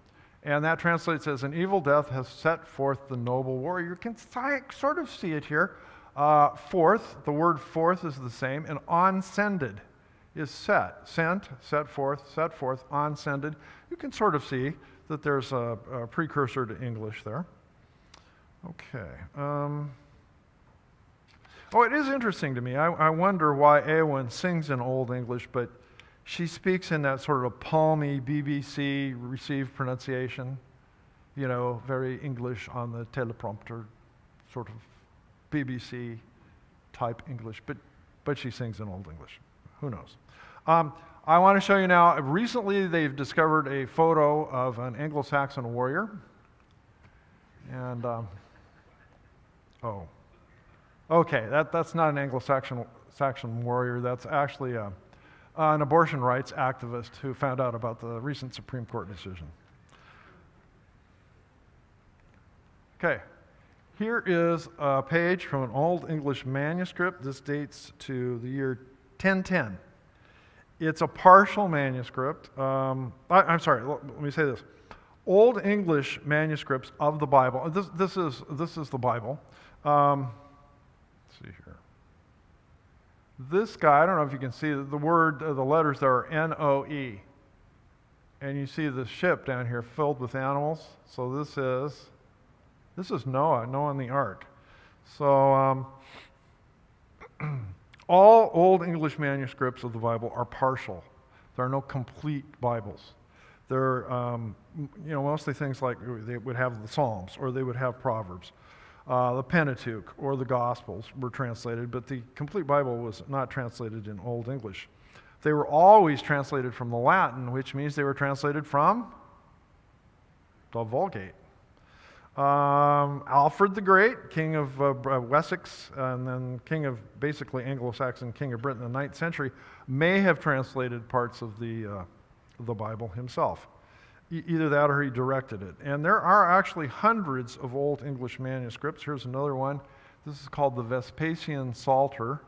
And that translates as, an evil death has set forth the noble warrior. You can sort of see it here. Forth, the word forth is the same, and onsended is set. Sent, set forth, onsended. You can sort of see that there's a precursor to English there. Okay. It is interesting to me. I wonder why Eowyn sings in Old English, but she speaks in that sort of palmy BBC received pronunciation, very English on the teleprompter, sort of BBC type English, but she sings in Old English. Who knows? I want to show you now, recently they've discovered a photo of an Anglo-Saxon warrior. And, okay, that's not an Anglo-Saxon warrior. That's actually an abortion rights activist who found out about the recent Supreme Court decision. Okay, here is a page from an Old English manuscript. This dates to the year 1010. It's a partial manuscript. I'm sorry, let me say this. Old English manuscripts of the Bible. This is the Bible. Let's see here. This guy, I don't know if you can see the word, the letters there are N-O-E. And you see the ship down here filled with animals. So this is Noah and the ark. So all Old English manuscripts of the Bible are partial. There are no complete Bibles. They're, mostly things like they would have the Psalms or they would have Proverbs. The Pentateuch or the Gospels were translated, but the complete Bible was not translated in Old English. They were always translated from the Latin, which means they were translated from the Vulgate. Alfred the Great, king of Wessex, and then king of basically Anglo-Saxon, king of Britain in the 9th century, may have translated parts of the Bible himself. Either that or he directed it. And there are actually hundreds of Old English manuscripts. Here's another one. This is called the Vespasian Psalter.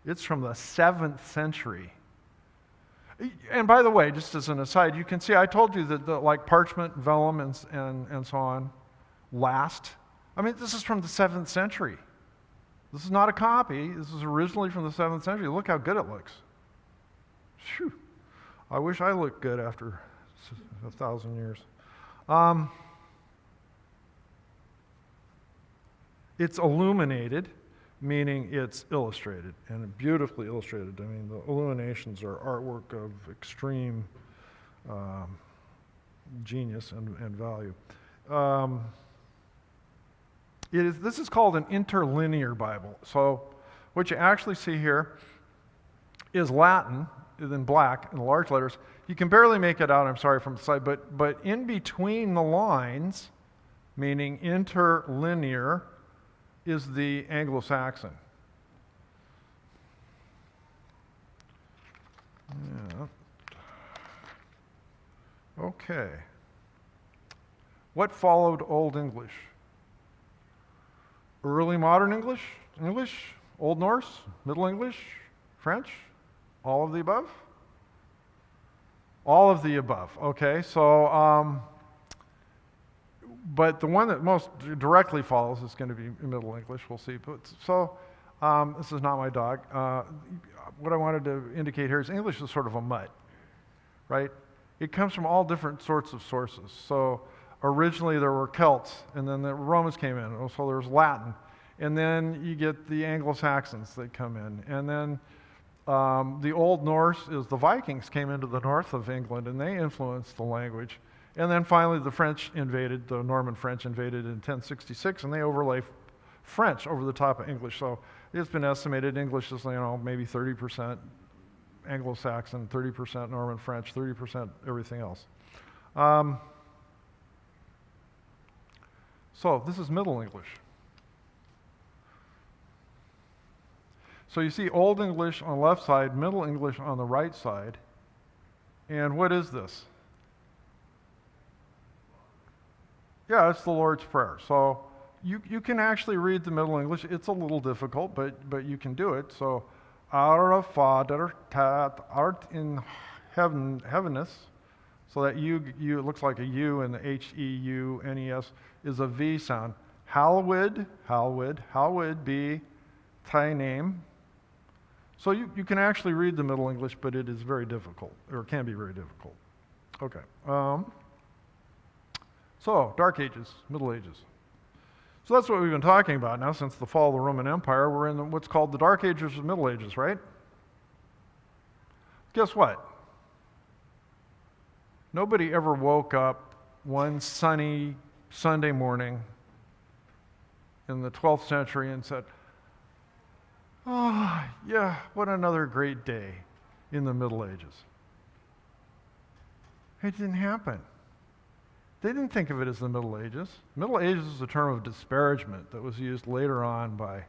It's from the 7th century. And by the way, just as an aside, you can see, I told you that like parchment, vellum, and so on last. I mean, this is from the 7th century. This is not a copy. This is originally from the 7th century. Look how good it looks. Phew. I wish I looked good after 1,000 years. It's illuminated, meaning it's illustrated, and beautifully illustrated. I mean, the illuminations are artwork of extreme genius and value. This is called an Interlinear Bible. So what you actually see here is Latin, in black, in large letters. You can barely make it out, I'm sorry, from the side, but in between the lines, meaning interlinear, is the Anglo-Saxon. Yeah. Okay. What followed Old English? Early Modern English, Old Norse, Middle English, French, all of the above? All of the above, okay. So, but the one that most directly follows is going to be Middle English, we'll see. So, this is not my dog. What I wanted to indicate here is English is sort of a mutt, right? It comes from all different sorts of sources. So, originally there were Celts, and then the Romans came in, so there's Latin. And then you get the Anglo-Saxons that come in. And then the Old Norse is the Vikings came into the north of England, and they influenced the language. And then finally the French invaded, the Norman French invaded in 1066, and they overlay French over the top of English. So it's been estimated English is, maybe 30% Anglo-Saxon, 30% Norman French, 30% everything else. So this is Middle English. So you see Old English on the left side, Middle English on the right side. And what is this? Yeah, it's the Lord's Prayer. So you can actually read the Middle English. It's a little difficult, but you can do it. So, Our Father, that art in heaveness, so that it looks like a U, and the H-E-U-N-E-S is a V sound. Hallowed be thy name. So you can actually read the Middle English, but it is very difficult, or can be very difficult. Okay. So, Dark Ages, Middle Ages. So that's what we've been talking about now since the fall of the Roman Empire. We're in what's called the Dark Ages or Middle Ages, right? Guess what? Nobody ever woke up one sunny Sunday morning in the 12th century and said, "Oh, yeah, what another great day in the Middle Ages." It didn't happen. They didn't think of it as the Middle Ages. Middle Ages is a term of disparagement that was used later on by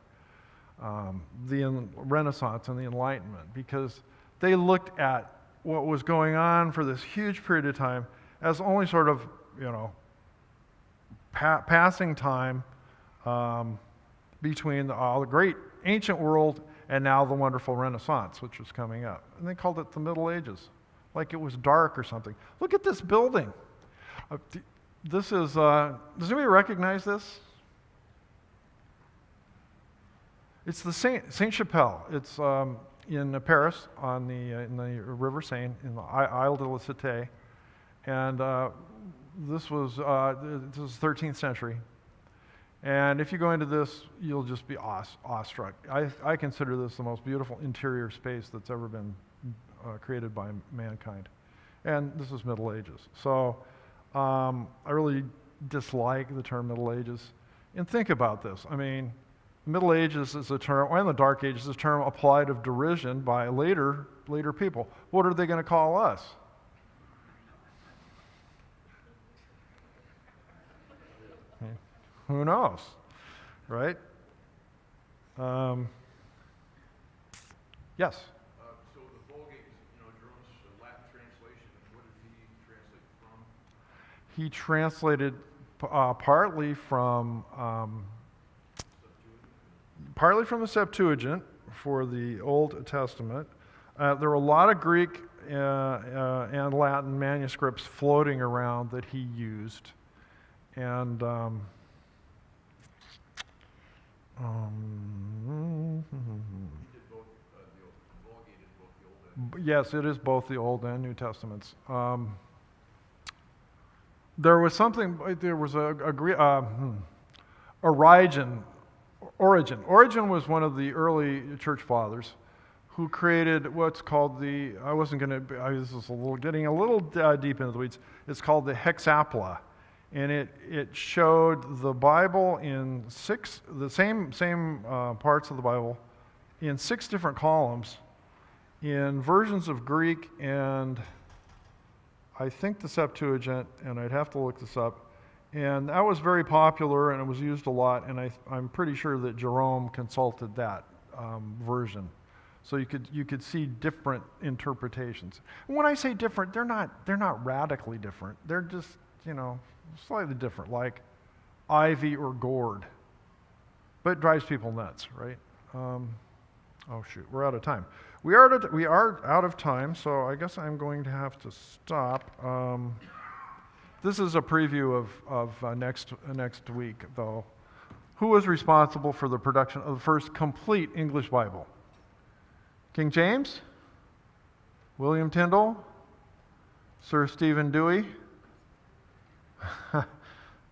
the Renaissance and the Enlightenment, because they looked at what was going on for this huge period of time as only sort of, passing time between the great ancient world and now the wonderful Renaissance, which was coming up. And they called it the Middle Ages, like it was dark or something. Look at this building. This is, does anybody recognize this? It's the Saint-Chapelle. It's in Paris in the River Seine, in the Isle de la Cité. And this was 13th century. And if you go into this, you'll just be awestruck. I consider this the most beautiful interior space that's ever been created by mankind. And this is Middle Ages. So I really dislike the term Middle Ages. And think about this. I mean, Middle Ages is a term, and the Dark Ages is a term applied of derision by later people. What are they going to call us? Who knows, right? Yes? So the Vulgate is, Jerome's Latin translation. What did he translate from? He translated partly from the Septuagint for the Old Testament. There were a lot of Greek and Latin manuscripts floating around that he used, and He did both, the Vulgate is both the Old and yes, it is both the Old and New Testaments. There was Origen. Origen was one of the early church fathers who created what's called this is getting a little deep into the weeds. It's called the Hexapla. And it showed the Bible in the same parts of the Bible in 6 different columns in versions of Greek and I think the Septuagint, and I'd have to look this up. And that was very popular and it was used a lot, and I'm pretty sure that Jerome consulted that version. So you could see different interpretations. And when I say different, they're not radically different. They're just, slightly different, like ivy or gourd. But it drives people nuts, right? Oh shoot, we're out of time. We are out of time, so I guess I'm going to have to stop. This is a preview of next week, though. Who was responsible for the production of the first complete English Bible? King James? William Tyndale? Sir Stephen Dewey?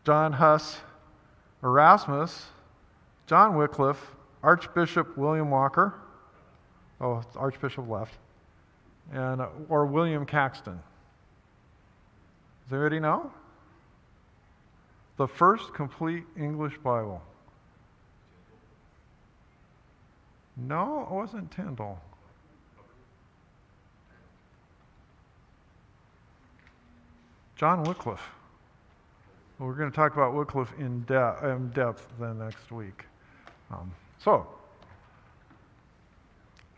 John Huss? Erasmus? John Wycliffe? Archbishop William Walker? Oh, Archbishop left. And or William Caxton? Does anybody know? The first complete English Bible. No, it wasn't Tyndale. John Wycliffe Well, we're going to talk about Wycliffe in depth then next week. So,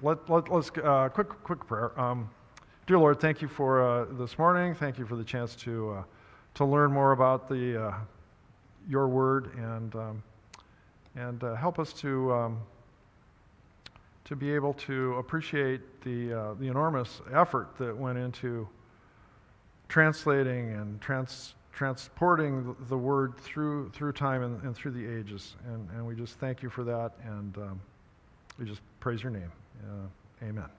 let's quick prayer. Dear Lord, thank you for this morning. Thank you for the chance to learn more about your word and help us to be able to appreciate the enormous effort that went into translating and transporting the word through time and through the ages. And we just thank you for that, and we just praise your name. Amen.